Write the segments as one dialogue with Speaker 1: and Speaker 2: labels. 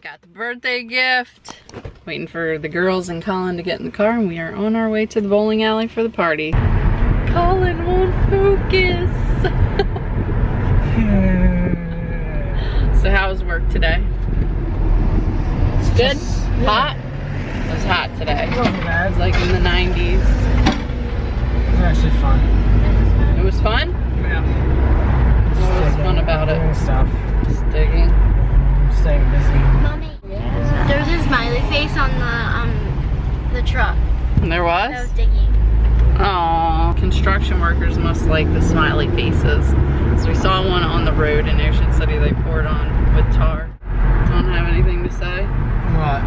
Speaker 1: Got the birthday gift. Waiting for the girls and Colin to get in the car, and we are on our way to the bowling alley for the party. Colin won't focus. So how was work today? It's good? Yeah. Hot? It was hot today. It wasn't bad. It was like in the 90s.
Speaker 2: It was actually fun.
Speaker 1: It was fun?
Speaker 2: Yeah.
Speaker 1: What was fun about it?
Speaker 2: Doing stuff.
Speaker 1: Just digging.
Speaker 2: Staying busy.
Speaker 3: Mommy, there's a smiley face on the truck.
Speaker 1: There was?
Speaker 3: That was digging.
Speaker 1: Aww. Construction workers must like the smiley faces. So we saw one on the road in Ocean City they poured on with tar. Don't have anything to say?
Speaker 2: What?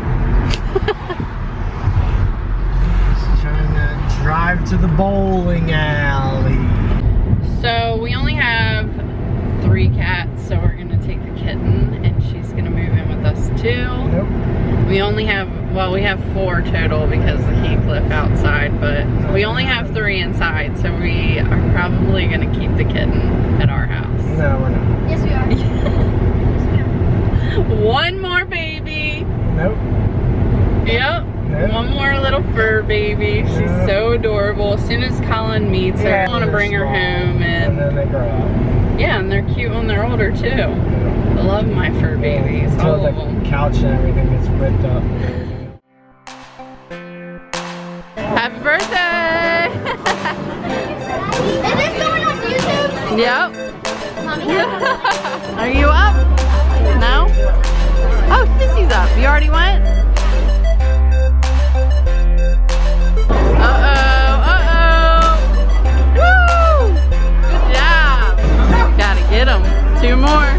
Speaker 2: Just trying to drive to the bowling alley.
Speaker 1: So we only have 3 cats, so we're gonna take the kitten and she's gonna move in with us too.
Speaker 2: Nope.
Speaker 1: We only have, well, we have 4 total because the Heathcliff outside, but we only have 3 inside, so we are probably gonna keep the kitten at our house.
Speaker 2: No, we're not.
Speaker 3: Yes, we are.
Speaker 1: One more baby.
Speaker 2: Nope.
Speaker 1: Yep.
Speaker 2: Nope.
Speaker 1: One more little fur baby. She's so adorable. As soon as Colin meets her, I want to bring her home,
Speaker 2: and then they grow up.
Speaker 1: Yeah, and they're cute when they're older too. I love my fur babies.
Speaker 2: Until
Speaker 1: All of
Speaker 2: the
Speaker 1: them.
Speaker 2: couch and everything gets ripped up.
Speaker 1: Happy birthday!
Speaker 3: Is this going on YouTube?
Speaker 1: Yep.
Speaker 3: Mommy,
Speaker 1: Are you up? No? Oh, Kissy's up. You already went? Uh-oh, uh-oh. Woo! Good job. Gotta get them. 2 more.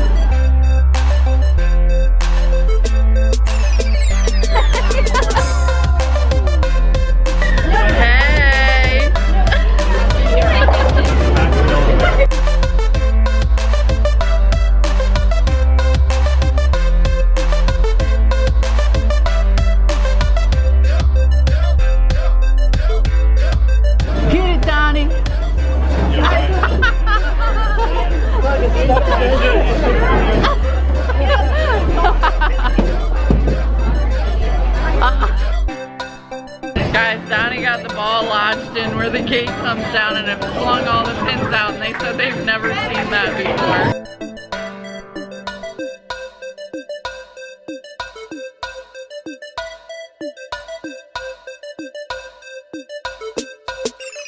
Speaker 1: Guys, Donnie got the ball lodged in where the gate comes down and it flung all the pins out, and they said they've never seen that before.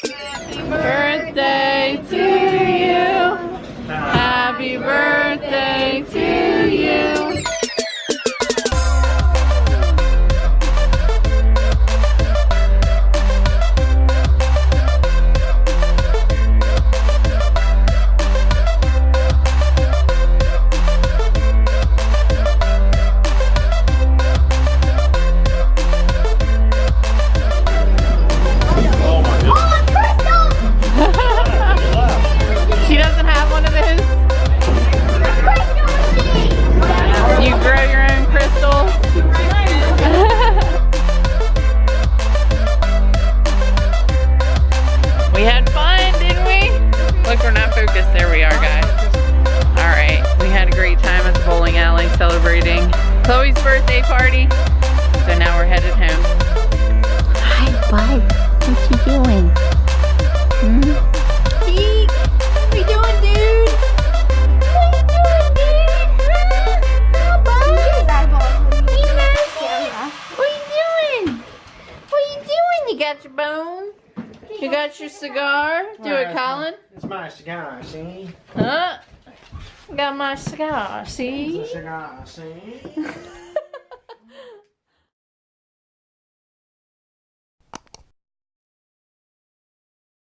Speaker 1: Happy birthday to you. Happy birthday to you. She doesn't have one of those? You grow your own crystals? We had fun, didn't we? Look, we're not focused. There we are, guys. Alright, we had a great time at the bowling alley celebrating Chloe's birthday party. So now we're headed home.
Speaker 3: Hi, bud. What you doing? Eek. What you doing, dude? What you doing, dude? Huh, bud?
Speaker 1: What you doing? What you doing? You got your bone? You got your cigar? Do it, Colin.
Speaker 2: It's my cigar, see?
Speaker 1: Huh? Got my cigar, see?
Speaker 2: It's a cigar, see?